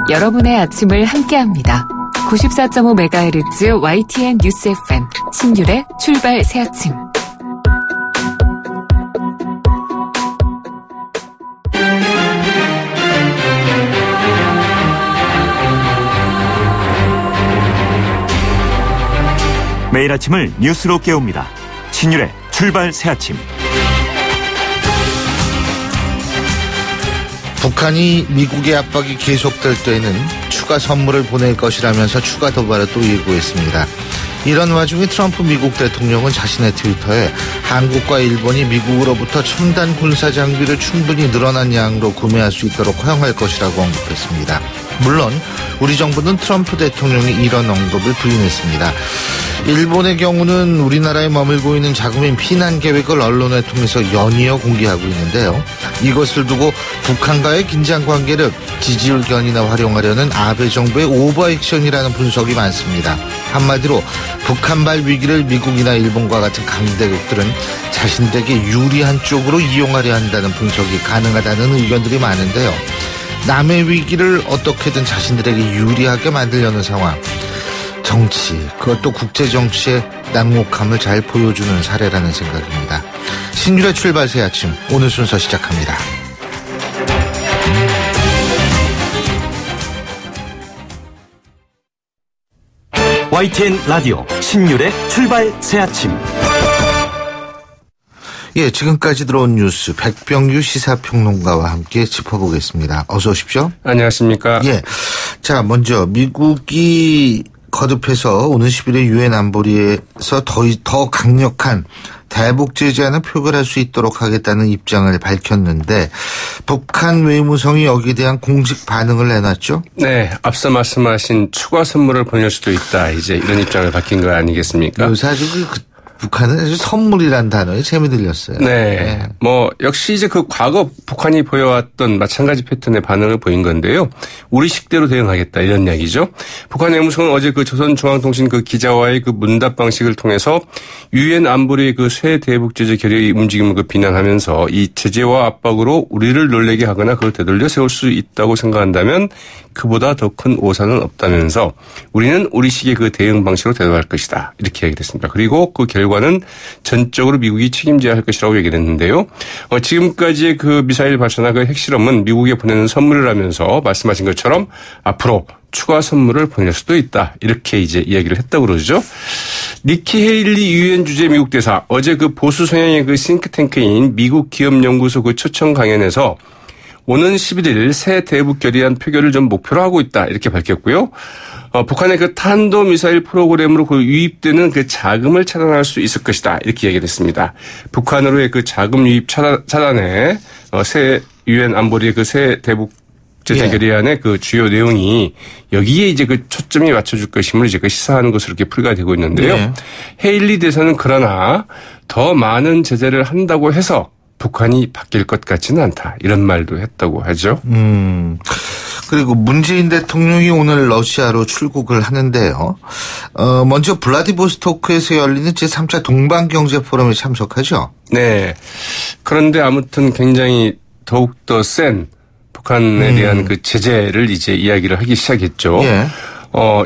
여러분의 아침을 함께합니다. 94.5MHz YTN 뉴스 FM 신율의 출발 새아침. 매일 아침을 뉴스로 깨웁니다. 신율의 출발 새아침. 북한이 미국의 압박이 계속될 때에는 추가 선물을 보낼 것이라면서 추가 도발을 또 예고했습니다. 이런 와중에 트럼프 미국 대통령은 자신의 트위터에 한국과 일본이 미국으로부터 첨단 군사 장비를 충분히 늘어난 양으로 구매할 수 있도록 허용할 것이라고 언급했습니다. 물론 우리 정부는 트럼프 대통령이 이런 언급을 부인했습니다. 일본의 경우는 우리나라에 머물고 있는 자국민 피난 계획을 언론을 통해서 연이어 공개하고 있는데요. 이것을 두고 북한과의 긴장 관계를 지지의견이나 활용하려는 아베 정부의 오버액션이라는 분석이 많습니다. 한마디로 북한발 위기를 미국이나 일본과 같은 강대국들은 자신들에게 유리한 쪽으로 이용하려 한다는 분석이 가능하다는 의견들이 많은데요. 남의 위기를 어떻게든 자신들에게 유리하게 만들려는 상황. 정치, 그것도 국제정치의 난목함을 잘 보여주는 사례라는 생각입니다. 신율의 출발 새 아침, 오늘 순서 시작합니다. YTN 라디오 신율의 출발 새 아침. 예, 지금까지 들어온 뉴스 백병규 시사평론가와 함께 짚어보겠습니다. 어서 오십시오. 안녕하십니까. 예, 자 먼저 미국이 거듭해서 오는 11일 유엔 안보리에서 더 강력한 대북 제재안을 표결할 수 있도록 하겠다는 입장을 밝혔는데 북한 외무성이 여기에 대한 공식 반응을 내놨죠? 네, 앞서 말씀하신 추가 선물을 보낼 수도 있다. 이제 이런 입장을 밝힌 거 아니겠습니까? 요새 아주 북한은 아주 선물이란 단어에 재미 들렸어요. 네. 뭐 역시 이제 그 과거 북한이 보여왔던 마찬가지 패턴의 반응을 보인 건데요. 우리식대로 대응하겠다 이런 이야기죠. 북한 외무성은 어제 그 조선중앙통신 그 기자와의 그 문답 방식을 통해서 유엔 안보리의 그 새 대북 제재 결의 움직임을 그 비난하면서 이 제재와 압박으로 우리를 놀래게 하거나 그걸 되돌려 세울 수 있다고 생각한다면 그보다 더 큰 오산은 없다면서 우리는 우리식의 그 대응 방식으로 대답할 것이다. 이렇게 얘기했습니다. 그리고 그 결과는 전적으로 미국이 책임져야 할 것이라고 얘기를 했는데요. 지금까지의 그 미사일 발사나 그 핵실험은 미국에 보내는 선물이라면서 말씀하신 것처럼 앞으로 추가 선물을 보낼 수도 있다. 이렇게 이제 이야기를 했다고 그러죠. 니키 헤일리 유엔 주재 미국 대사 어제 그 보수 성향의 그 싱크탱크인 미국 기업연구소 그 초청 강연에서 오는 11일 새 대북 결의안 표결을 좀 목표로 하고 있다. 이렇게 밝혔고요. 북한의 그 탄도미사일 프로그램으로 그 유입되는 그 자금을 차단할 수 있을 것이다. 이렇게 얘기를 했습니다. 북한으로의 그 자금 유입 차단에 새 유엔 안보리의 그 새 대북 제재 결의안의 그 주요 내용이 여기에 이제 그 초점이 맞춰줄 것임을 이제 그 시사하는 것으로 이렇게 풀이가 되고 있는데요. 헤일리 대사는 그러나 더 많은 제재를 한다고 해서 북한이 바뀔 것 같지는 않다. 이런 말도 했다고 하죠. 그리고 문재인 대통령이 오늘 러시아로 출국을 하는데요. 먼저 블라디보스토크에서 열리는 제3차 동방경제포럼에 참석하죠. 네. 그런데 아무튼 굉장히 더욱더 센 북한에 대한 그 제재를 이제 이야기를 하기 시작했죠. 예.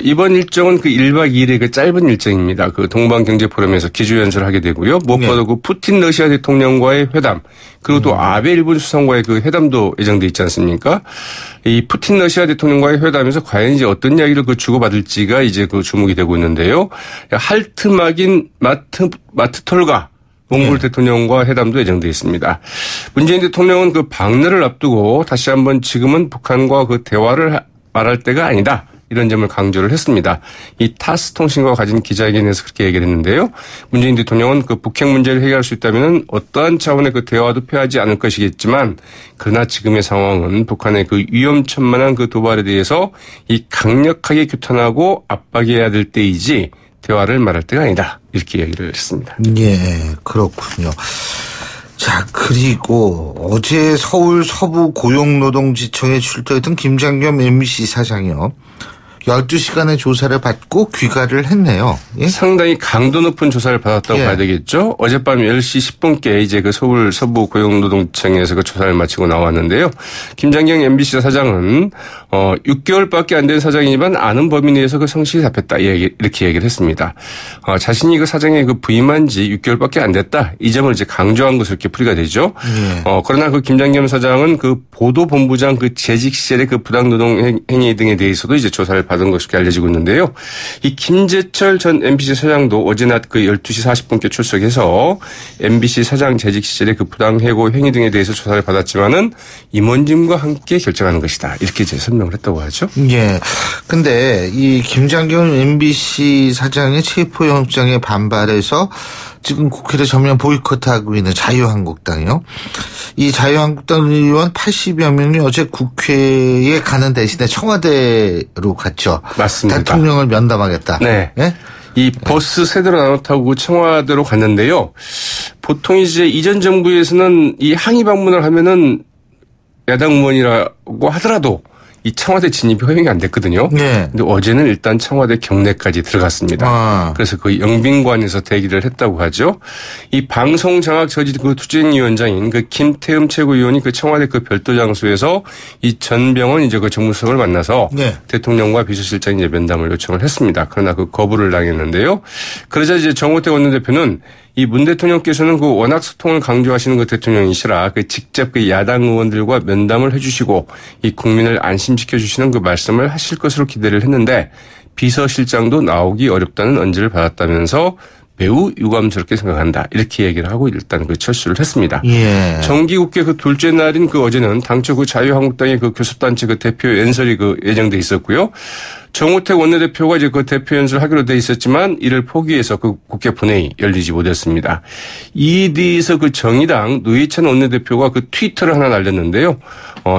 이번 일정은 그 1박 2일의 그 짧은 일정입니다. 그 동방경제포럼에서 기조연설을 하게 되고요. 무엇보다 그 푸틴 러시아 대통령과의 회담, 그리고 또 아베 일본 수상과의 그 회담도 예정돼 있지 않습니까? 이 푸틴 러시아 대통령과의 회담에서 과연 이제 어떤 이야기를 그 주고받을지가 이제 그 주목이 되고 있는데요. 할트마긴 마트톨가 몽골 대통령과 회담도 예정돼 있습니다. 문재인 대통령은 그 방내를 앞두고 다시 한번 지금은 북한과 그 대화를 말할 때가 아니다. 이런 점을 강조를 했습니다. 이 타스 통신과 가진 기자회견에서 그렇게 얘기를 했는데요. 문재인 대통령은 그 북핵 문제를 해결할 수 있다면 어떠한 차원의 그 대화도 피하지 않을 것이겠지만 그러나 지금의 상황은 북한의 그 위험천만한 그 도발에 대해서 이 강력하게 규탄하고 압박해야 될 때이지 대화를 말할 때가 아니다. 이렇게 얘기를 했습니다. 예, 그렇군요. 자, 그리고 어제 서울 서부 고용노동지청에 출두했던 김장겸 MBC 사장이요. 12시간의 조사를 받고 귀가를 했네요. 예? 상당히 강도 높은 조사를 받았다고 예. 봐야 되겠죠. 어젯밤 10시 10분께 이제 그 서울 서부 고용노동청에서 그 조사를 마치고 나왔는데요. 김장경 MBC 사장은 6개월밖에 안 된 사장이지만 아는 범위 내에서 그 성실히 답했다. 이렇게 얘기를 했습니다. 자신이 그 사장에 그 부임한 지 6개월밖에 안 됐다. 이 점을 이제 강조한 것으로 이렇게 풀이가 되죠. 예. 그러나 그 김장겸 사장은 그 보도본부장 그 재직 시절의 그 부당노동 행위 등에 대해서도 이제 조사를 받은 것으로 알려지고 있는데요. 이 김재철 전 MBC 사장도 어제 낮 그 12시 40분께 출석해서 MBC 사장 재직 시절의 그 부당해고 행위 등에 대해서 조사를 받았지만은 임원진과 함께 결정하는 것이다. 이렇게 이제 설명을 했다고 하죠. 예. 근데 이 김장겸 MBC 사장의 체포영장에 반발해서 지금 국회를 전면 보이콧하고 있는 자유한국당이요. 이 자유한국당 의원 80여 명이 어제 국회에 가는 대신에 청와대로 갔죠. 맞습니다. 대통령을 면담하겠다. 네. 예? 이 버스 세대로 나눠 타고 청와대로 갔는데요. 보통 이제 이전 정부에서는 이 항의 방문을 하면은 야당 의원이라고 하더라도 이 청와대 진입이 허용이 안 됐거든요. 네. 근데 어제는 일단 청와대 경내까지 들어갔습니다. 그래서 그 영빈관에서 대기를 했다고 하죠. 이 방송 장악 저지 그 투쟁위원장인 그 김태흠 최고위원이 그 청와대 그 별도 장소에서 이 전병헌 이제 그 정무수석을 만나서 네. 대통령과 비서실장이 이제 면담을 요청을 했습니다. 그러나 그 거부를 당했는데요. 그러자 이제 정호택 원내대표는 이 문 대통령께서는 그 워낙 소통을 강조하시는 그 대통령이시라 그 직접 그 야당 의원들과 면담을 해주시고 이 국민을 안심시켜 주시는 그 말씀을 하실 것으로 기대를 했는데 비서실장도 나오기 어렵다는 언지를 받았다면서 매우 유감스럽게 생각한다. 이렇게 얘기를 하고 일단 그 철수를 했습니다. 예. 정기국회 그 둘째 날인 그 어제는 당초 그 자유한국당의 그 교섭단체 그 대표 연설이 그 예정돼 있었고요. 정호택 원내대표가 이제 그 대표 연설을 하기로 돼 있었지만 이를 포기해서 그 국회 본회의 열리지 못했습니다. 이에 대해서 그 정의당 노회찬 원내대표가 그 트위터를 하나 날렸는데요.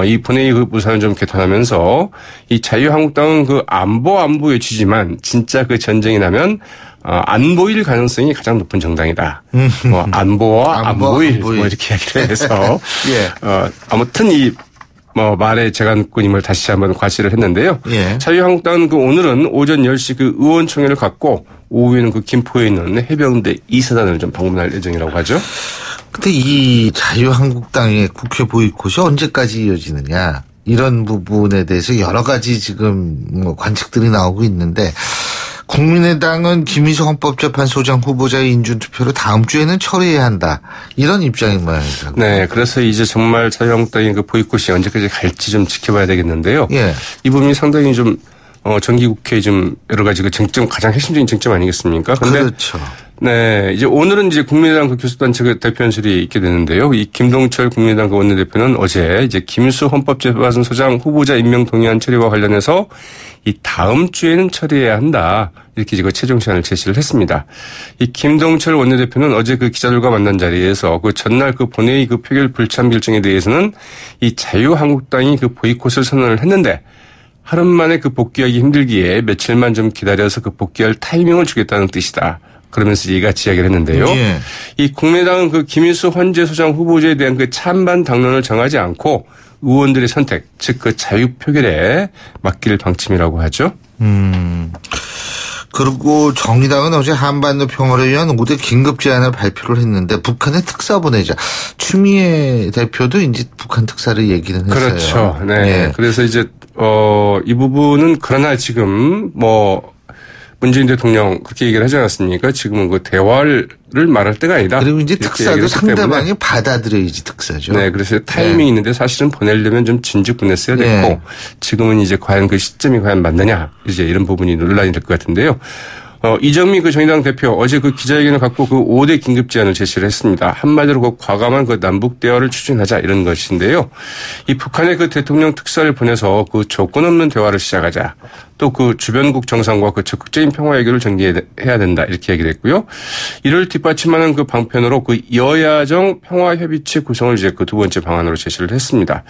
이 본회의 그 무산을 좀 개탄하면서 이 자유한국당은 그 안보 외치지만 진짜 그 전쟁이 나면 안 보일 가능성이 가장 높은 정당이다. 안보와 안 보일 뭐 이렇게 얘기를 해서 예. 아무튼 이 말의 재간꾼임을 다시 한번 과시를 했는데요. 예. 자유한국당은 그 오늘은 오전 10시 그 의원총회를 갖고 오후에는 그 김포에 있는 해병대 2사단을 좀 방문할 예정이라고 하죠. 근데 이 자유한국당의 국회 보이콧이 언제까지 이어지느냐. 이런 부분에 대해서 여러 가지 지금 관측들이 나오고 있는데 국민의당은 김희수 헌법재판소장 후보자의 인준투표를 다음 주에는 처리해야 한다. 이런 입장인 모양이더라고요. 네. 그래서 이제 정말 자유한국당의 그 보이콧이 언제까지 갈지 좀 지켜봐야 되겠는데요. 예. 이 부분이 상당히 좀 정기국회 좀 여러 가지 그 쟁점 가장 핵심적인 쟁점 아니겠습니까? 근데 그렇죠. 네. 이제 오늘은 이제 국민의당 그 교섭단체 그 대표 연설이 있게 되는데요. 이 김동철 국민의당 그 원내대표는 어제 이제 김수 헌법재판소장 후보자 임명 동의안 처리와 관련해서 이 다음 주에는 처리해야 한다. 이렇게 이제 그 최종 시한을 제시를 했습니다. 이 김동철 원내대표는 어제 그 기자들과 만난 자리에서 그 전날 그 본회의 그 표결 불참 결정에 대해서는 이 자유한국당이 그 보이콧을 선언을 했는데 하루 만에 그 복귀하기 힘들기에 며칠만 좀 기다려서 그 복귀할 타이밍을 주겠다는 뜻이다. 그러면서 이같이 이야기를 했는데요. 예. 이 국민의당은 그 김일수 헌재소장 후보자에 대한 그 찬반 당론을 정하지 않고 의원들의 선택, 즉 그 자유표결에 맡길 방침이라고 하죠. 그리고 정의당은 어제 한반도 평화를 위한 5대 긴급 제안을 발표를 했는데 북한의 특사 보내자. 추미애 대표도 이제 북한 특사를 얘기는 했어요. 그렇죠. 네. 예. 그래서 이제 이 부분은 그러나 지금 문재인 대통령 그렇게 얘기를 하지 않았습니까? 지금은 그 대화를 말할 때가 아니다. 그리고 이제 특사도 상대방이 받아들여야지 특사죠. 네, 그래서 타이밍이 있는데 사실은 보내려면 좀 진즉보냈어야 됐고 네. 지금은 이제 과연 그 시점이 과연 맞느냐 이제 이런 부분이 논란이 될 것 같은데요. 이정미 그 정의당 대표 어제 그 기자회견을 갖고 그 5대 긴급 제안을 제시를 했습니다. 한마디로 그 과감한 그 남북 대화를 추진하자 이런 것인데요. 이 북한의 그 대통령 특사를 보내서 그 조건 없는 대화를 시작하자. 또 그 주변국 정상과 그 적극적인 평화 해결을 전개해야 된다 이렇게 얘기를 했고요. 이를 뒷받침하는 그 방편으로 그 여야정 평화협의체 구성을 이제 그 두 번째 방안으로 제시를 했습니다.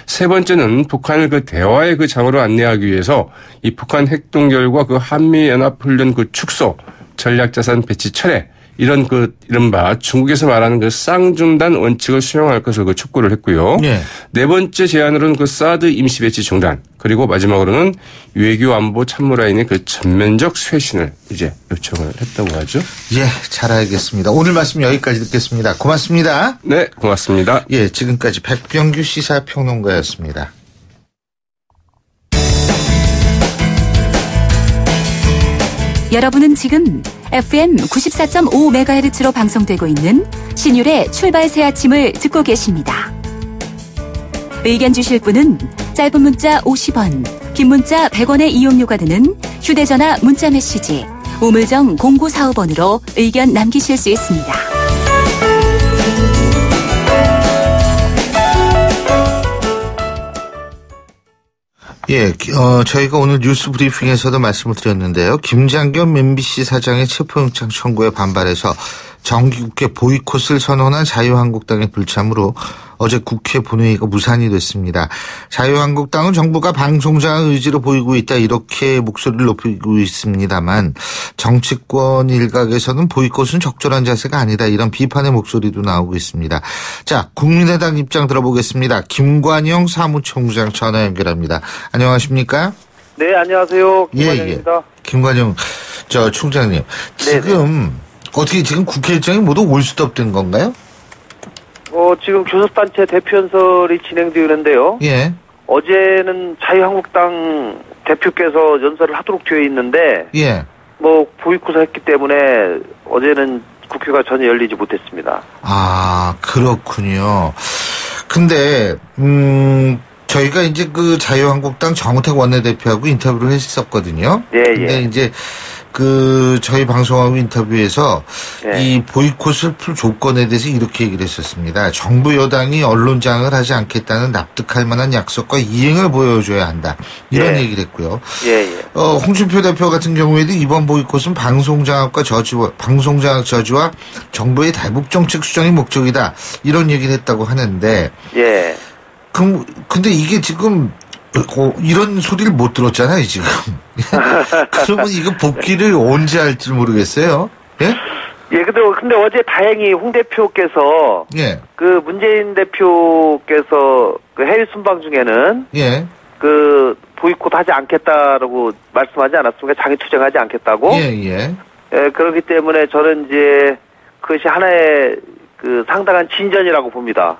세 번째는 북한을 그 대화의 그 장으로 안내하기 위해서 이 북한 핵동결과 그 한미연합훈련 그 축소, 전략자산 배치 철회 이런 이른바 중국에서 말하는 쌍중단 원칙을 수용할 것을 촉구를 했고요. 네. 네 번째 제안으로는 사드 임시 배치 중단, 그리고 마지막으로는 외교 안보 참모라인의 전면적 쇄신을 이제 요청을 했다고 하죠. 예, 잘 알겠습니다. 오늘 말씀 여기까지 듣겠습니다. 고맙습니다. 네, 고맙습니다. 예, 지금까지 백병규 시사평론가였습니다. 여러분은 지금 FM 94.5MHz로 방송되고 있는 신율의 출발 새 아침을 듣고 계십니다. 의견 주실 분은 짧은 문자 50원, 긴 문자 100원의 이용료가 드는 휴대전화 문자 메시지 우물정 0945번으로 의견 남기실 수 있습니다. 예, 저희가 오늘 뉴스 브리핑에서도 말씀을 드렸는데요. 김장겸 MBC 사장의 체포영장 청구에 반발해서 정기국회 보이콧을 선언한 자유한국당의 불참으로 어제 국회 본회의가 무산이 됐습니다. 자유한국당은 정부가 방송장악 의지를 보이고 있다 이렇게 목소리를 높이고 있습니다만 정치권 일각에서는 보이콧은 적절한 자세가 아니다 이런 비판의 목소리도 나오고 있습니다. 자, 국민의당 입장 들어보겠습니다. 김관영 사무총장 전화 연결합니다. 안녕하십니까? 네, 안녕하세요. 김관영입니다. 예. 김관영 총장님, 지금 어떻게 지금 국회 일정이 모두 올스톱된 건가요? 지금 교섭단체 대표연설이 진행되어 있는데요. 예. 어제는 자유한국당 대표께서 연설을 하도록 되어 있는데, 예. 보이콧을 했기 때문에 어제는 국회가 전혀 열리지 못했습니다. 아, 그렇군요. 근데, 저희가 이제 자유한국당 정우택 원내대표하고 인터뷰를 했었거든요. 예, 근데 이제 저희 방송하고 인터뷰에서 이 보이콧을 풀 조건에 대해서 이렇게 얘기를 했었습니다. 정부 여당이 언론장을 하지 않겠다는 납득할 만한 약속과 이행을 보여줘야 한다. 이런 얘기를 했고요. 홍준표 대표 같은 경우에도 이번 보이콧은 방송장악 저지와 정부의 대북 정책 수정이 목적이다. 이런 얘기를 했다고 하는데. 근데 이게 지금 이런 소리를 못 들었잖아요, 지금. 그러면 이거 복귀를 언제 할지 모르겠어요. 예? 예, 근데 어제 다행히 홍 대표께서 문재인 대표께서 해외 순방 중에는 보이콧 하지 않겠다라고 말씀하지 않았습니까? 장애 투쟁하지 않겠다고. 그렇기 때문에 저는 이제 그것이 하나의 상당한 진전이라고 봅니다.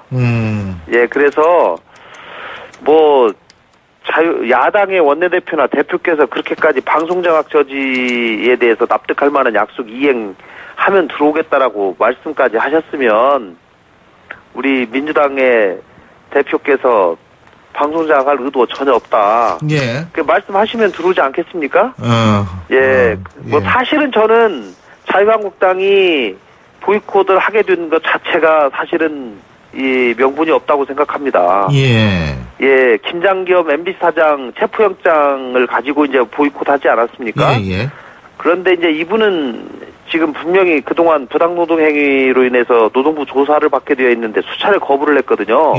예, 그래서 야당의 원내대표나 대표께서 그렇게까지 방송장악 저지에 대해서 납득할 만한 약속 이행하면 들어오겠다라고 말씀까지 하셨으면 우리 민주당의 대표께서 방송장악할 의도 전혀 없다. 그 말씀하시면 들어오지 않겠습니까? 사실은 저는 자유한국당이 보이콧을 하게 된 것 자체가 사실은 이 명분이 없다고 생각합니다. 김장겸 MBC 사장 체포영장을 가지고 이제 보이콧하지 않았습니까? 그런데 이제 이분은 지금 분명히 그동안 부당노동 행위로 인해서 노동부 조사를 받게 되어 있는데 수차례 거부를 했거든요.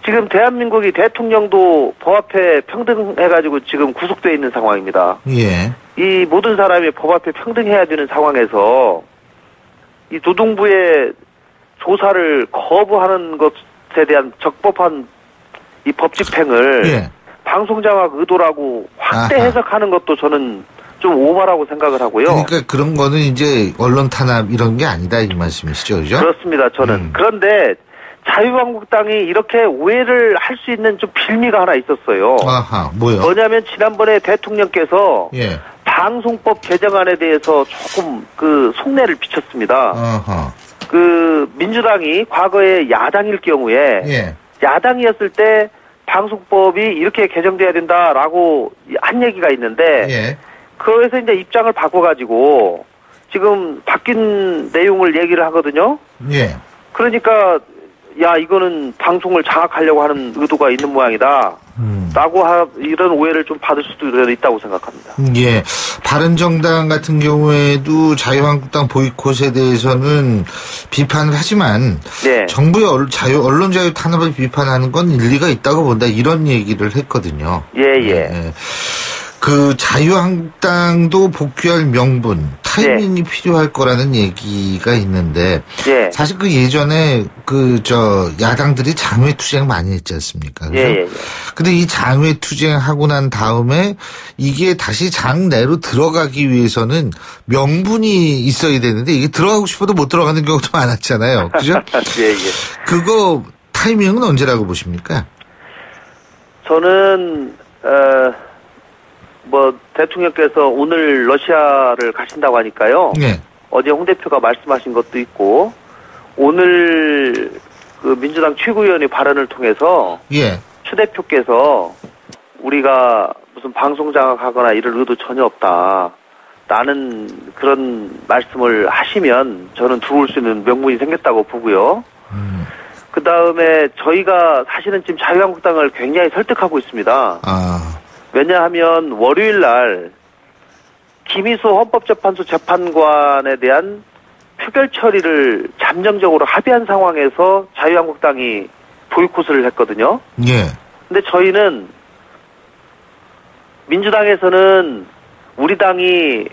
지금 대한민국이 대통령도 법 앞에 평등해가지고 지금 구속되어 있는 상황입니다. 이 모든 사람이 법 앞에 평등해야 되는 상황에서 이 노동부의 조사를 거부하는 것에 대한 적법한 이 법 집행을 방송장악 의도라고 확대 해석하는 것도 저는 좀 오바라고 생각을 하고요. 그러니까 그런 거는 이제 언론 탄압 이런 게 아니다 이 말씀이시죠, 그죠? 그렇습니다, 저는. 그런데 자유한국당이 이렇게 오해를 할 수 있는 좀 빌미가 하나 있었어요. 아하, 뭐요? 뭐냐면 지난번에 대통령께서 방송법 개정안에 대해서 조금 속내를 비쳤습니다. 민주당이 과거에 야당일 경우에 야당이었을 때 방송법이 이렇게 개정돼야 된다라고 한 얘기가 있는데 그래서 이제 입장을 바꿔가지고 지금 바뀐 내용을 얘기를 하거든요. 그러니까 이거는 방송을 장악하려고 하는 의도가 있는 모양이다. 라고 이런 오해를 좀 받을 수도 있다고 생각합니다. 바른정당 같은 경우에도 자유한국당 보이콧에 대해서는 비판을 하지만 정부의 언론 자유 탄압을 비판하는 건 일리가 있다고 본다 이런 얘기를 했거든요. 그 자유한국당도 복귀할 명분 타이밍이 필요할 거라는 얘기가 있는데 사실 그 예전에 야당들이 장외투쟁 많이 했지 않습니까? 근데 이 장외투쟁하고 난 다음에 이게 다시 장 내로 들어가기 위해서는 명분이 있어야 되는데 이게 들어가고 싶어도 못 들어가는 경우도 많았잖아요. 그죠? 그거 타이밍은 언제라고 보십니까? 저는 대통령께서 오늘 러시아를 가신다고 하니까요. 어제 홍 대표가 말씀하신 것도 있고 오늘 그 민주당 최고위원회 발언을 통해서 추 대표께서 우리가 무슨 방송 장악하거나 이럴 의도 전혀 없다. 라는 그런 말씀을 하시면 저는 들어올 수 있는 명분이 생겼다고 보고요. 그 다음에 저희가 사실은 지금 자유한국당을 굉장히 설득하고 있습니다. 왜냐하면 월요일 날 김희수 헌법재판소 재판관에 대한 표결 처리를 잠정적으로 합의한 상황에서 자유한국당이 보이콧을 했거든요. 근데 저희는 민주당에서는 우리 당이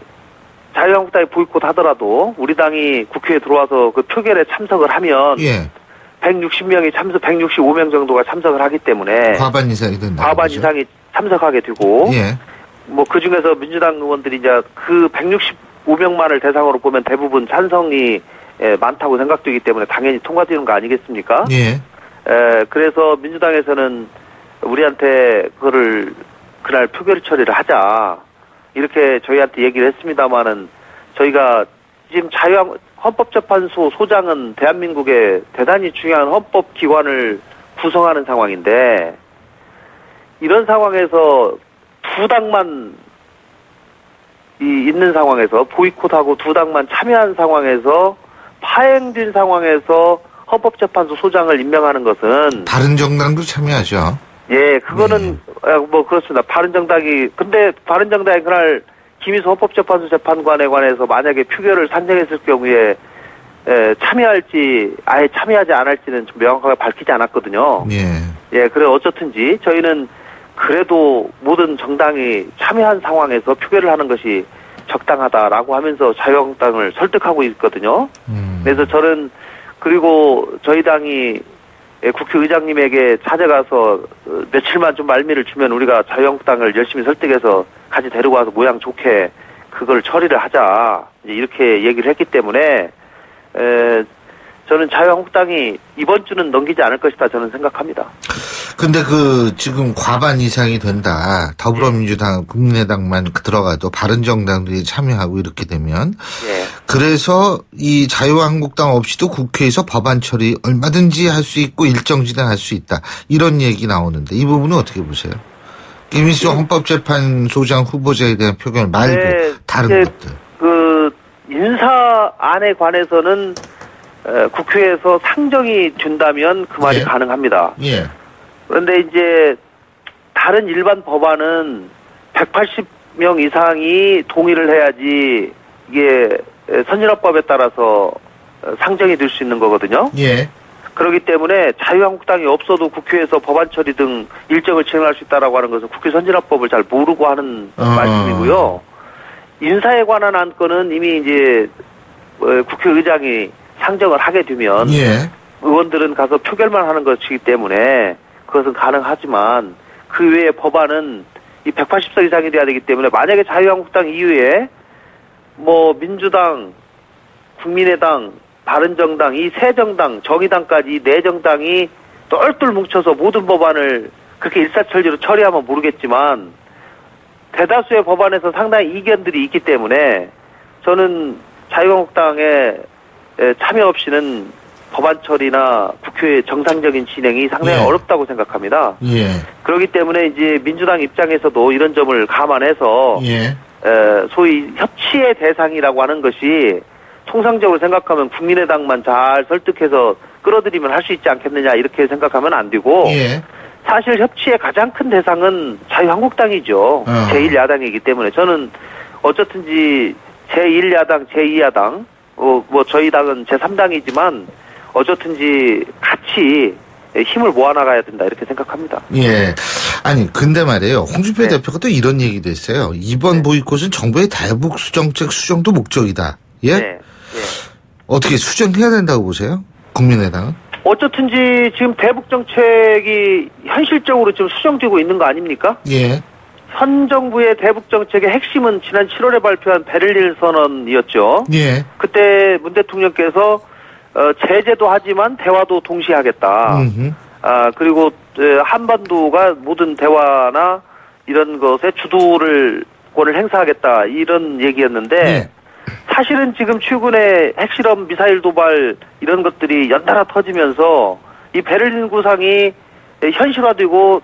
자유한국당이 보이콧 하더라도 우리 당이 국회에 들어와서 그 표결에 참석을 하면 160명이 165명 정도가 참석을 하기 때문에 과반 이상이 된다. 과반 이상이 참석하게 되고 그 중에서 민주당 의원들이 이제 그 165명만을 대상으로 보면 대부분 찬성이 많다고 생각되기 때문에 당연히 통과되는 거 아니겠습니까? 그래서 민주당에서는 우리한테 그날 표결 처리를 하자 이렇게 저희한테 얘기를 했습니다마는 저희가 지금 헌법재판소 소장은 대한민국의 대단히 중요한 헌법기관을 구성하는 상황인데 이런 상황에서 두 당만 있는 상황에서 보이콧하고 두 당만 참여한 상황에서 파행된 상황에서 헌법재판소 소장을 임명하는 것은 바른정당도 참여하죠. 그거는 그렇습니다. 근데 바른정당이 그날 김희수 헌법재판소 재판관에 관해서 만약에 표결을 산정했을 경우에 참여할지 아예 참여하지 않을지는 좀 명확하게 밝히지 않았거든요. 그래 어쨌든지 저희는 그래도 모든 정당이 참여한 상황에서 표결을 하는 것이 적당하다라고 하면서 자유한국당을 설득하고 있거든요. 그래서 저는 그리고 저희 당이 국회의장님에게 찾아가서 며칠만 좀 말미를 주면 우리가 자유한국당을 열심히 설득해서 같이 데리고 와서 모양 좋게 그걸 처리를 하자 이렇게 얘기를 했기 때문에 저는 자유한국당이 이번 주는 넘기지 않을 것이다 저는 생각합니다. 근데 지금 과반 이상이 된다. 더불어민주당, 국민의당만 들어가도 바른정당들이 참여하고 이렇게 되면 그래서 이 자유한국당 없이도 국회에서 법안 처리 얼마든지 할 수 있고 일정 기간 할 수 있다. 이런 얘기 나오는데 이 부분은 어떻게 보세요? 김희수 헌법재판소장 후보자에 대한 표결 말고 다른 것들. 인사안에 관해서는 국회에서 상정이 된다면 그 말이 가능합니다. 그런데 이제 다른 일반 법안은 180명 이상이 동의를 해야지 이게 선진화법에 따라서 상정이 될 수 있는 거거든요. 그렇기 때문에 자유한국당이 없어도 국회에서 법안 처리 등 일정을 진행할 수 있다라고 하는 것은 국회 선진화법을 잘 모르고 하는 말씀이고요. 인사에 관한 안건은 이미 이제 국회의장이 상정을 하게 되면 의원들은 가서 표결만 하는 것이기 때문에 그것은 가능하지만 그 외의 법안은 이 180석 이상이 돼야 되기 때문에 만약에 자유한국당 이후에 민주당, 국민의당, 바른정당, 이 세 정당, 정의당까지 이 네 정당이 똘똘 뭉쳐서 모든 법안을 그렇게 일사천리로 처리하면 모르겠지만 대다수의 법안에서 상당히 이견들이 있기 때문에 저는 자유한국당의 참여 없이는 법안 처리나 국회 정상적인 진행이 상당히 어렵다고 생각합니다. 그렇기 때문에 이제 민주당 입장에서도 이런 점을 감안해서 소위 협치의 대상이라고 하는 것이 통상적으로 생각하면 국민의당만 잘 설득해서 끌어들이면 할 수 있지 않겠느냐 이렇게 생각하면 안 되고 사실 협치의 가장 큰 대상은 자유한국당이죠. 제1야당이기 때문에 저는 어쨌든지 제1야당, 제2야당 저희 당은 제3당이지만 어쨌든지 같이 힘을 모아나가야 된다 이렇게 생각합니다. 아니 근데 말이에요. 홍준표 대표가 또 이런 얘기도 했어요. 이번 보이콧은 정부의 대북 수정책 수정도 목적이다. 예? 어떻게 수정해야 된다고 보세요? 국민의당은? 어쨌든지 지금 대북 정책이 현실적으로 지금 수정되고 있는 거 아닙니까? 예. 현 정부의 대북 정책의 핵심은 지난 7월에 발표한 베를린 선언이었죠. 예. 그때 문 대통령께서 제재도 하지만 대화도 동시에 하겠다. 그리고 한반도가 모든 대화나 이런 것에 주도권을 행사하겠다. 이런 얘기였는데 예. 사실은 지금 최근에 핵실험 미사일 도발 이런 것들이 연달아 터지면서 이 베를린 구상이 현실화되고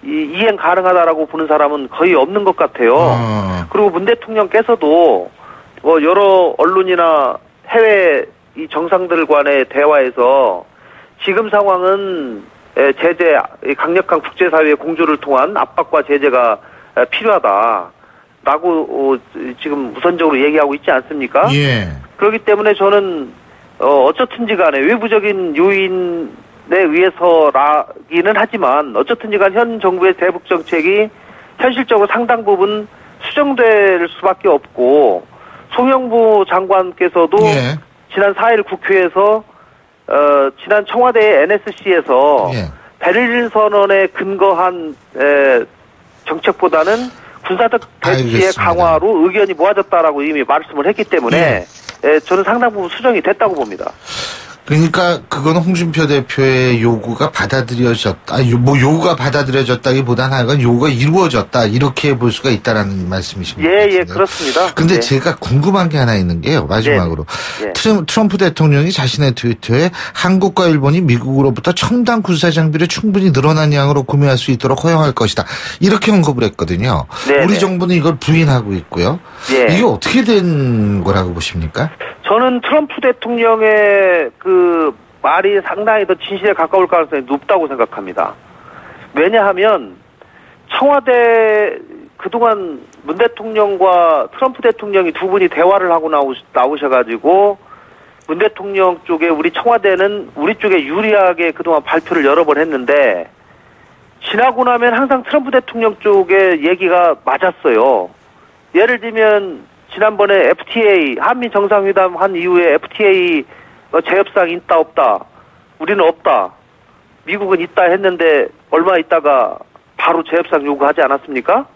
이행 가능하다라고 보는 사람은 거의 없는 것 같아요. 그리고 문 대통령께서도 여러 언론이나 해외 이 정상들 간의 대화에서 지금 상황은 제재, 강력한 국제사회의 공조를 통한 압박과 제재가 필요하다라고 지금 우선적으로 얘기하고 있지 않습니까? 예. 그렇기 때문에 저는 어쨌든지 간에 외부적인 요인에 의해서라기는 하지만 어쨌든지 간 현 정부의 대북 정책이 현실적으로 상당 부분 수정될 수밖에 없고 송영무 장관께서도 예. 지난 4일 국회에서 지난 청와대 NSC에서 예. 베를린 선언에 근거한 정책보다는 군사적 대치의 강화로 의견이 모아졌다라고 이미 말씀을 했기 때문에 예. 저는 상당 부분 수정이 됐다고 봅니다. 그러니까 그건 홍준표 대표의 요구가 받아들여졌다. 요구가 받아들여졌다기보다는 하여간 요구가 이루어졌다. 이렇게 볼 수가 있다라는 말씀이십니다. 예, 그렇습니다. 근데 제가 궁금한 게 하나 있는 게요. 마지막으로. 트럼프 대통령이 자신의 트위터에 한국과 일본이 미국으로부터 첨단 군사 장비를 충분히 늘어난 양으로 구매할 수 있도록 허용할 것이다. 이렇게 언급을 했거든요. 네네. 우리 정부는 이걸 부인하고 있고요. 예. 이게 어떻게 된 거라고 보십니까? 저는 트럼프 대통령의 그 말이 상당히 더 진실에 가까울 가능성이 높다고 생각합니다. 왜냐하면 청와대 그동안 문 대통령과 트럼프 대통령이 두 분이 대화를 하고 나오셔가지고 문 대통령 쪽에 우리 청와대는 우리 쪽에 유리하게 그동안 발표를 여러 번 했는데 지나고 나면 항상 트럼프 대통령 쪽의 얘기가 맞았어요. 예를 들면 지난번에 FTA, 한미 정상회담 한 이후에 FTA 재협상 있다 없다. 우리는 없다. 미국은 있다 했는데 얼마 있다가 바로 재협상 요구하지 않았습니까?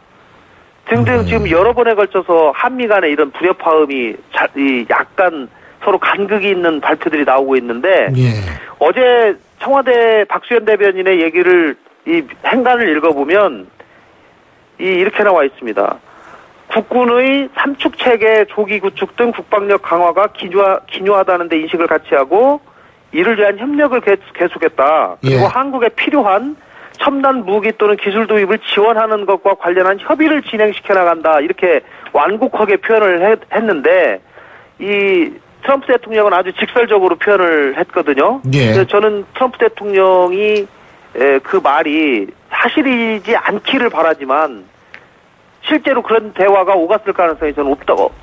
등등 지금 여러 번에 걸쳐서 한미 간의 이런 불협화음이 약간 서로 간극이 있는 발표들이 나오고 있는데 예. 어제 청와대 박수현 대변인의 얘기를 이 행간을 읽어보면 이렇게 나와 있습니다. 국군의 삼축체계 조기 구축 등 국방력 강화가 기묘하다는 데 인식을 같이 하고 이를 위한 협력을 계속했다. 그리고 예. 한국에 필요한 첨단 무기 또는 기술 도입을 지원하는 것과 관련한 협의를 진행시켜 나간다. 이렇게 완곡하게 표현을 했는데 이 트럼프 대통령은 아주 직설적으로 표현을 했거든요. 예. 그래서 저는 트럼프 대통령이 그 말이 사실이지 않기를 바라지만 실제로 그런 대화가 오갔을 가능성이 저는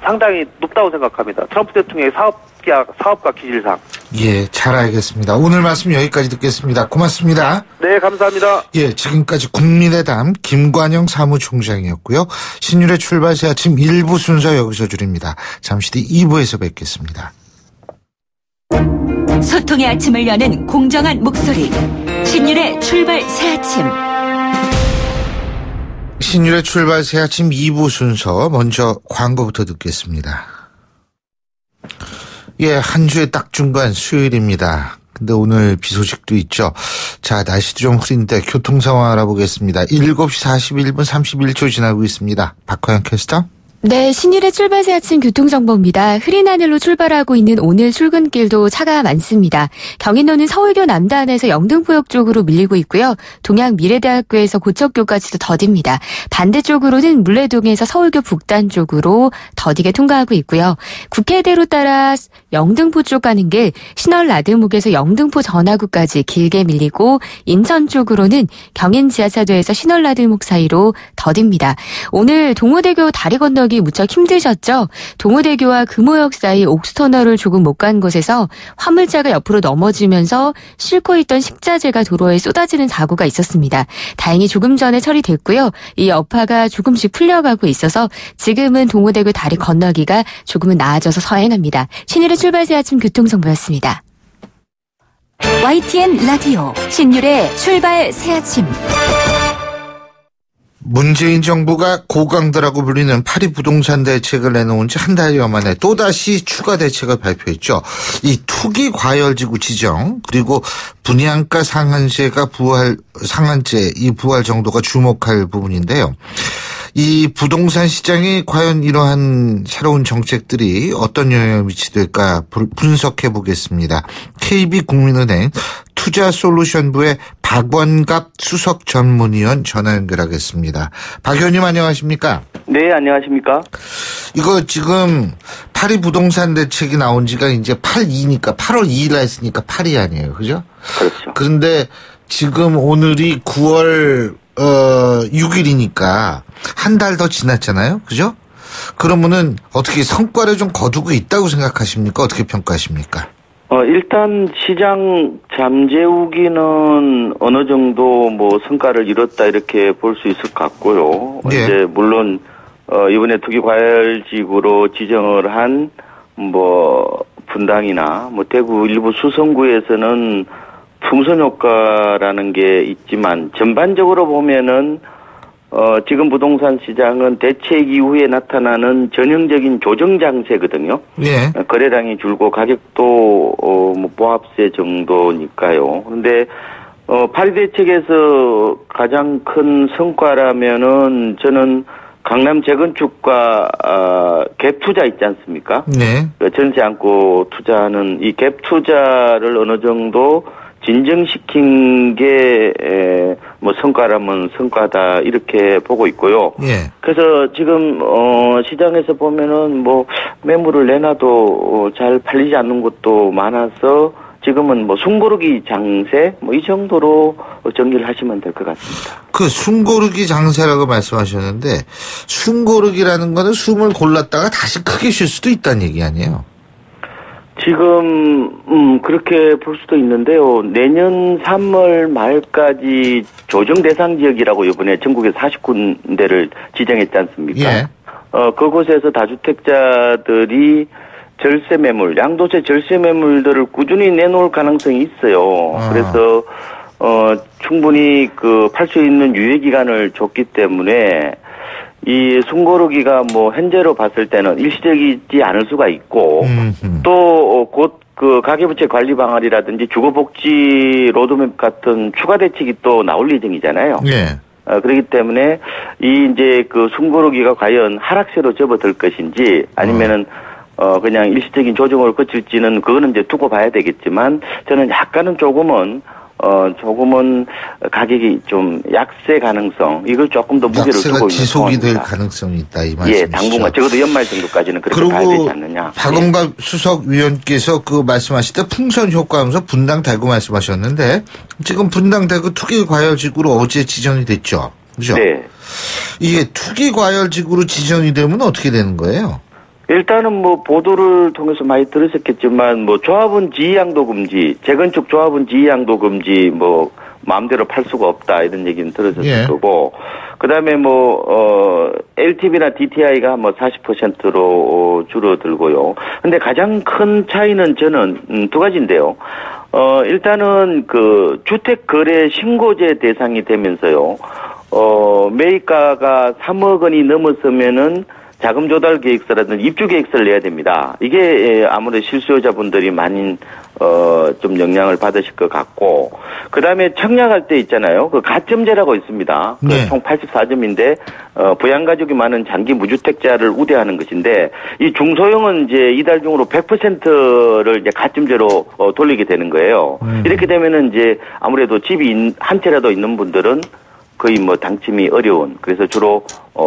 상당히 높다고 생각합니다. 트럼프 대통령의 사업가 기질상. 예, 잘 알겠습니다. 오늘 말씀 여기까지 듣겠습니다. 고맙습니다. 네, 감사합니다. 예, 지금까지 국민의당 김관영 사무총장이었고요. 신율의 출발새 아침 1부 순서 여기서 줄입니다. 잠시 뒤 2부에서 뵙겠습니다. 소통의 아침을 여는 공정한 목소리. 신율의 출발새 아침. 신율의 출발새 아침 2부 순서 먼저 광고부터 듣겠습니다. 예, 한 주의 딱 중간 수요일입니다. 근데 오늘 비 소식도 있죠. 자, 날씨도 좀 흐린데 교통 상황 알아보겠습니다. 7시 41분 31초 지나고 있습니다. 박화영 캐스터. 네, 신율의 출발새 아침 교통정보입니다. 흐린 하늘로 출발하고 있는 오늘 출근길도 차가 많습니다. 경인로는 서울교 남단에서 영등포역 쪽으로 밀리고 있고요. 동양 미래대학교에서 고척교까지도 더딥니다. 반대쪽으로는 물레동에서 서울교 북단 쪽으로 더디게 통과하고 있고요. 국회대로 따라 영등포 쪽 가는 길 신월 나들목에서 영등포 전화구까지 길게 밀리고 인천 쪽으로는 경인 지하차도에서 신월 나들목 사이로 더딥니다. 오늘 동호대교 다리 건너기 가기 무척 힘드셨죠. 동호대교와 금호역 사이 옥수터널을 조금 못 간 곳에서 화물차가 옆으로 넘어지면서 싣고 있던 식자재가 도로에 쏟아지는 사고가 있었습니다. 다행히 조금 전에 처리됐고요. 이 여파가 조금씩 풀려가고 있어서 지금은 동호대교 다리 건너기가 조금은 나아져서 서행합니다. 신일의 출발새 아침 교통정보였습니다. YTN 라디오 신율의 출발 새아침. 문재인 정부가 고강도라고 불리는 파리 부동산 대책을 내놓은 지 한 달여 만에 또다시 추가 대책을 발표했죠. 이 투기 과열지구 지정 그리고 분양가 상한제 이 부활 정도가 주목할 부분인데요. 이 부동산 시장에 과연 이러한 새로운 정책들이 어떤 영향을 미칠까 분석해 보겠습니다. KB국민은행 투자솔루션부의 박원갑 수석 전문위원 전화 연결하겠습니다. 박 의원님 안녕하십니까? 네, 안녕하십니까? 이거 지금 파리 부동산 대책이 나온 지가 이제 8월 2일 했으니까 8이 아니에요. 그죠? 그렇죠. 그런데 지금 오늘이 9월 6일이니까 한 달 더 지났잖아요. 그죠? 그러면은 어떻게 성과를 좀 거두고 있다고 생각하십니까? 어떻게 평가하십니까? 일단 시장 잠재우기는 어느 정도 성과를 이뤘다 이렇게 볼 수 있을 것 같고요. 네. 이제 물론 이번에 투기 과열지구로 지정을 한 분당이나 대구 일부 수성구에서는 풍선 효과라는 게 있지만 전반적으로 보면은 지금 부동산 시장은 대책 이후에 나타나는 전형적인 조정 장세거든요. 예. 거래량이 줄고 가격도 보합세 정도니까요. 그런데 파리 대책에서 가장 큰 성과라면은 저는 강남 재건축과 갭 투자 있지 않습니까? 네. 전세 안고 투자하는 이 갭 투자를 어느 정도 진정시킨 게 성과라면 성과다 이렇게 보고 있고요. 예. 그래서 지금 시장에서 보면은 매물을 내놔도 잘 팔리지 않는 곳도 많아서 지금은 숨고르기 장세 이 정도로 정리를 하시면 될 것 같습니다. 그 숨고르기 장세라고 말씀하셨는데 숨고르기라는 거는 숨을 골랐다가 다시 크게 쉴 수도 있다는 얘기 아니에요? 지금 그렇게 볼 수도 있는데요. 내년 3월 말까지 조정 대상 지역이라고 이번에 전국에 40군데를 지정했지 않습니까? 예. 그곳에서 다주택자들이 절세 매물, 양도세 절세 매물들을 꾸준히 내놓을 가능성이 있어요. 그래서 충분히 팔 수 있는 유예 기간을 줬기 때문에 이 숨고르기가 현재로 봤을 때는 일시적이지 않을 수가 있고 또 곧 가계부채 관리 방안이라든지 주거복지 로드맵 같은 추가 대책이 또 나올 예정이잖아요. 예. 그렇기 때문에 숨고르기가 과연 하락세로 접어들 것인지 아니면은 그냥 일시적인 조정을 거칠지는 그거는 이제 두고 봐야 되겠지만 저는 약간은 조금은 가격이 좀 약세 가능성 이걸 조금 더 무게를 두고 있는 지속이 될 가능성이 있다 이 말씀이시죠? 예, 당분간 적어도 연말 정도까지는 그렇게 가야 되지 않느냐. 박원갑 수석 위원께서 말씀하실 때 풍선 효과하면서 분당 대구 말씀하셨는데 지금 분당 대구 투기 과열지구로 어제 지정이 됐죠, 그죠? 네. 이게 투기 과열지구로 지정이 되면 어떻게 되는 거예요? 일단은 보도를 통해서 많이 들으셨겠지만 조합은 지위양도 금지, 재건축 조합은 지위양도 금지, 마음대로 팔 수가 없다 이런 얘기는 들으셨을 예. 거고, 그다음에 LTV나 DTI가 40%로 줄어들고요. 근데 가장 큰 차이는 저는 두 가지인데요. 일단은 주택 거래 신고제 대상이 되면서요. 매입가가 3억 원이 넘었으면은 자금 조달 계획서라든지 입주 계획서를 내야 됩니다. 이게 아무래도 실수요자분들이 많이 좀 영향을 받으실 것 같고, 그 다음에 청약할 때 있잖아요. 가점제라고 있습니다. 네. 총 84점인데 부양가족이 많은 장기 무주택자를 우대하는 것인데 이 중소형은 이제 이달 중으로 100%를 이제 가점제로 돌리게 되는 거예요. 이렇게 되면은 이제 아무래도 집이 한 채라도 있는 분들은 거의 당첨이 어려운, 그래서 주로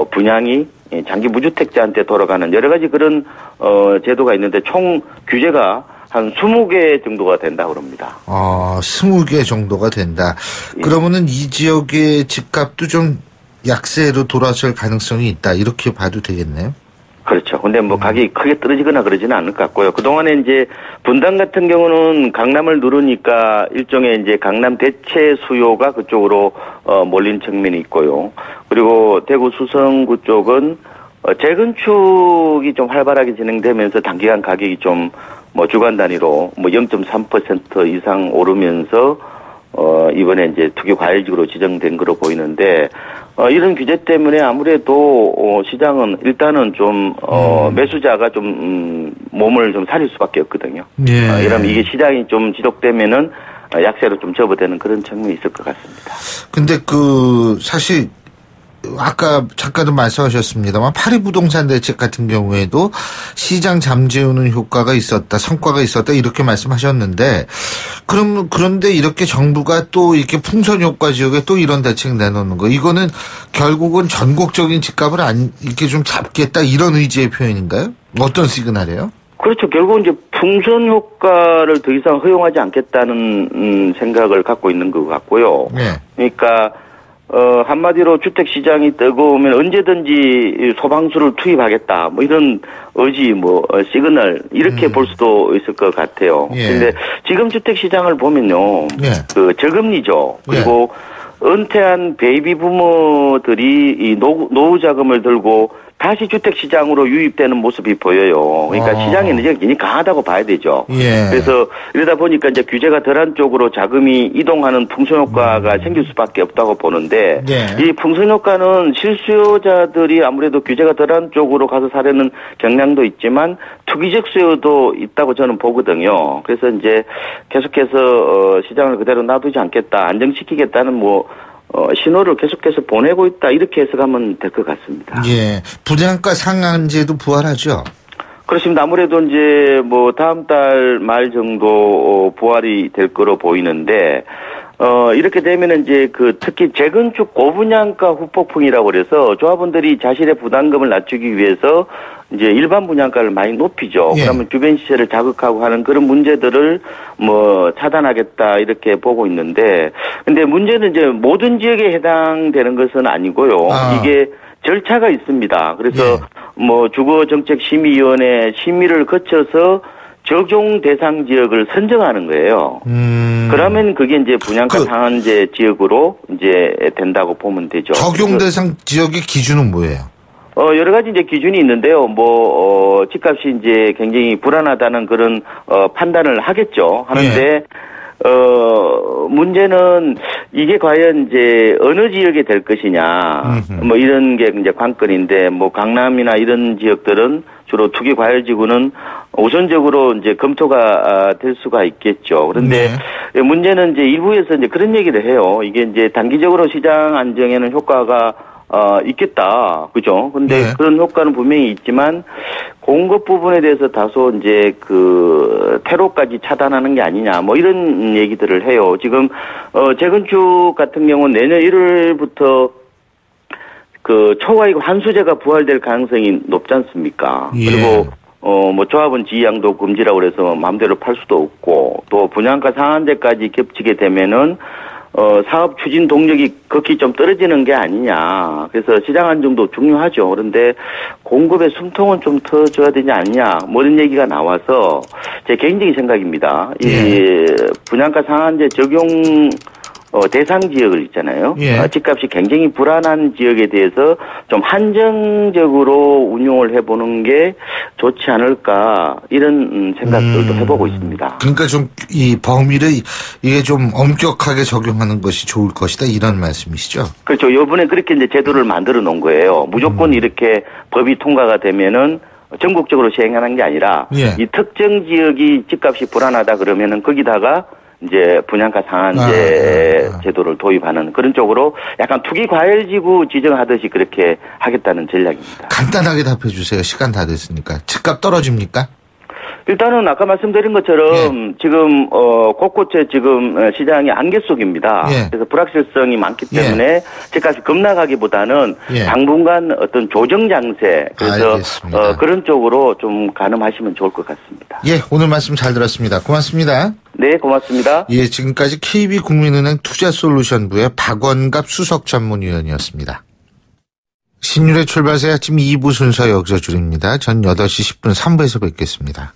분양이 장기 무주택자한테 돌아가는 여러 가지 그런 제도가 있는데 총 규제가 한 20개 정도가 된다고 그럽니다. 20개 정도가 된다. 예. 그러면은 이 지역의 집값도 좀 약세로 돌아설 가능성이 있다. 이렇게 봐도 되겠네요. 근데 뭐 가격이 크게 떨어지거나 그러지는 않을 것 같고요. 그동안에 이제 분당 같은 경우는 강남을 누르니까 일종의 이제 강남 대체 수요가 그쪽으로 몰린 측면이 있고요. 그리고 대구 수성구 쪽은 재건축이 좀 활발하게 진행되면서 단기간 가격이 좀 뭐 주간 단위로 뭐 0.3% 이상 오르면서 이번에 이제 투기 과열지구로 지정된 거로 보이는데, 이런 규제 때문에 아무래도, 시장은 일단은 좀, 매수자가 좀, 몸을 좀 사릴 수밖에 없거든요. 예. 이러면 이게 시장이 좀 지속되면은, 약세로 좀 접어드는 그런 측면이 있을 것 같습니다. 근데 사실, 아까 잠깐도 말씀하셨습니다만 파리 부동산 대책 같은 경우에도 시장 잠재우는 효과가 있었다, 성과가 있었다 이렇게 말씀하셨는데 그런데 이렇게 정부가 또 이렇게 풍선 효과 지역에 또 이런 대책 내놓는 거 이거는 결국은 전국적인 집값을 이렇게 좀 잡겠다 이런 의지의 표현인가요? 어떤 시그널이에요? 그렇죠. 결국은 이제 풍선 효과를 더 이상 허용하지 않겠다는 생각을 갖고 있는 것 같고요. 네. 그러니까 한마디로 주택 시장이 뜨거우면 언제든지 소방수를 투입하겠다. 뭐 이런 의지, 시그널, 이렇게 볼 수도 있을 것 같아요. 예. 근데 지금 주택 시장을 보면요. 예. 저금리죠. 그리고 예. 은퇴한 베이비 부모들이 이 노후 자금을 들고 다시 주택시장으로 유입되는 모습이 보여요. 그러니까 시장의 에너지가 굉장히 강하다고 봐야 되죠. 예. 그래서 이러다 보니까 이제 규제가 덜한 쪽으로 자금이 이동하는 풍선 효과가 생길 수밖에 없다고 보는데 예. 이 풍선 효과는 실수요자들이 아무래도 규제가 덜한 쪽으로 가서 사려는 경향도 있지만 투기적 수요도 있다고 저는 보거든요. 그래서 이제 계속해서 시장을 그대로 놔두지 않겠다, 안정시키겠다는 신호를 계속해서 보내고 있다 이렇게 해석하면 될 것 같습니다. 예, 분양가 상한제도 부활하죠. 그렇습니다. 아무래도 이제 다음 달 말 정도 부활이 될 거로 보이는데 이렇게 되면은 이제 특히 재건축 고분양가 후폭풍이라고 그래서 조합원들이 자신의 부담금을 낮추기 위해서 이제 일반 분양가를 많이 높이죠. 예. 그러면 주변 시세를 자극하고 하는 그런 문제들을 차단하겠다 이렇게 보고 있는데, 근데 문제는 이제 모든 지역에 해당되는 것은 아니고요. 이게 절차가 있습니다. 그래서 예. 주거정책심의위원회 심의를 거쳐서 적용 대상 지역을 선정하는 거예요. 그러면 그게 이제 분양가 상한제 지역으로 이제 된다고 보면 되죠. 적용 대상 지역의 기준은 뭐예요? 여러 가지 이제 기준이 있는데요. 집값이 이제 굉장히 불안하다는 그런 판단을 하겠죠. 하는데 문제는 이게 과연 이제 어느 지역에 될 것이냐. 이런 게 이제 관건인데 강남이나 이런 지역들은 주로 투기 과열 지구는 우선적으로 이제 검토가 될 수가 있겠죠. 그런데 문제는 이제 일부에서 이제 그런 얘기를 해요. 이게 이제 단기적으로 시장 안정에는 효과가 있겠다. 그죠? 근데 그런 효과는 분명히 있지만 공급 부분에 대해서 다소 이제 테러까지 차단하는 게 아니냐 이런 얘기들을 해요. 지금 재건축 같은 경우는 내년 1월부터 초과이익 환수제가 부활될 가능성이 높지 않습니까? 예. 그리고 조합원 지위양도 금지라고 그래서 마음대로 팔 수도 없고 또 분양가 상한제까지 겹치게 되면은 사업 추진 동력이 극히 좀 떨어지는 게 아니냐. 그래서 시장 안정도 중요하죠. 그런데 공급의 숨통은 좀 터줘야 되지 않냐. 이런 얘기가 나와서 제 개인적인 생각입니다. 이 분양가 상한제 적용 대상 지역을 있잖아요. 집값이 굉장히 불안한 지역에 대해서 좀 한정적으로 운용을 해보는 게 좋지 않을까 이런 생각들도 해보고 있습니다. 그러니까 좀 이 범위를 이게 좀 엄격하게 적용하는 것이 좋을 것이다 이런 말씀이시죠? 그렇죠. 이번에 그렇게 이제 제도를 만들어 놓은 거예요. 무조건 이렇게 법이 통과가 되면은 전국적으로 시행하는 게 아니라 이 특정 지역이 집값이 불안하다 그러면은 거기다가 이제 분양가 상한제 제도를 도입하는 그런 쪽으로 약간 투기 과열지구 지정하듯이 그렇게 하겠다는 전략입니다. 간단하게 답해 주세요. 시간 다 됐으니까. 집값 떨어집니까? 일단은 아까 말씀드린 것처럼 지금 곳곳에 지금 시장이 안개 속입니다. 그래서 불확실성이 많기 때문에 집값이 급락하기보다는 당분간 어떤 조정 장세 그래서 그런 쪽으로 좀 가늠하시면 좋을 것 같습니다. 예, 오늘 말씀 잘 들었습니다. 고맙습니다. 네, 고맙습니다. 예, 지금까지 KB국민은행 투자솔루션부의 박원갑 수석전문위원이었습니다. 신율의 출발새 아침 2부 순서 여기서 줄입니다. 전 8시 10분 3부에서 뵙겠습니다.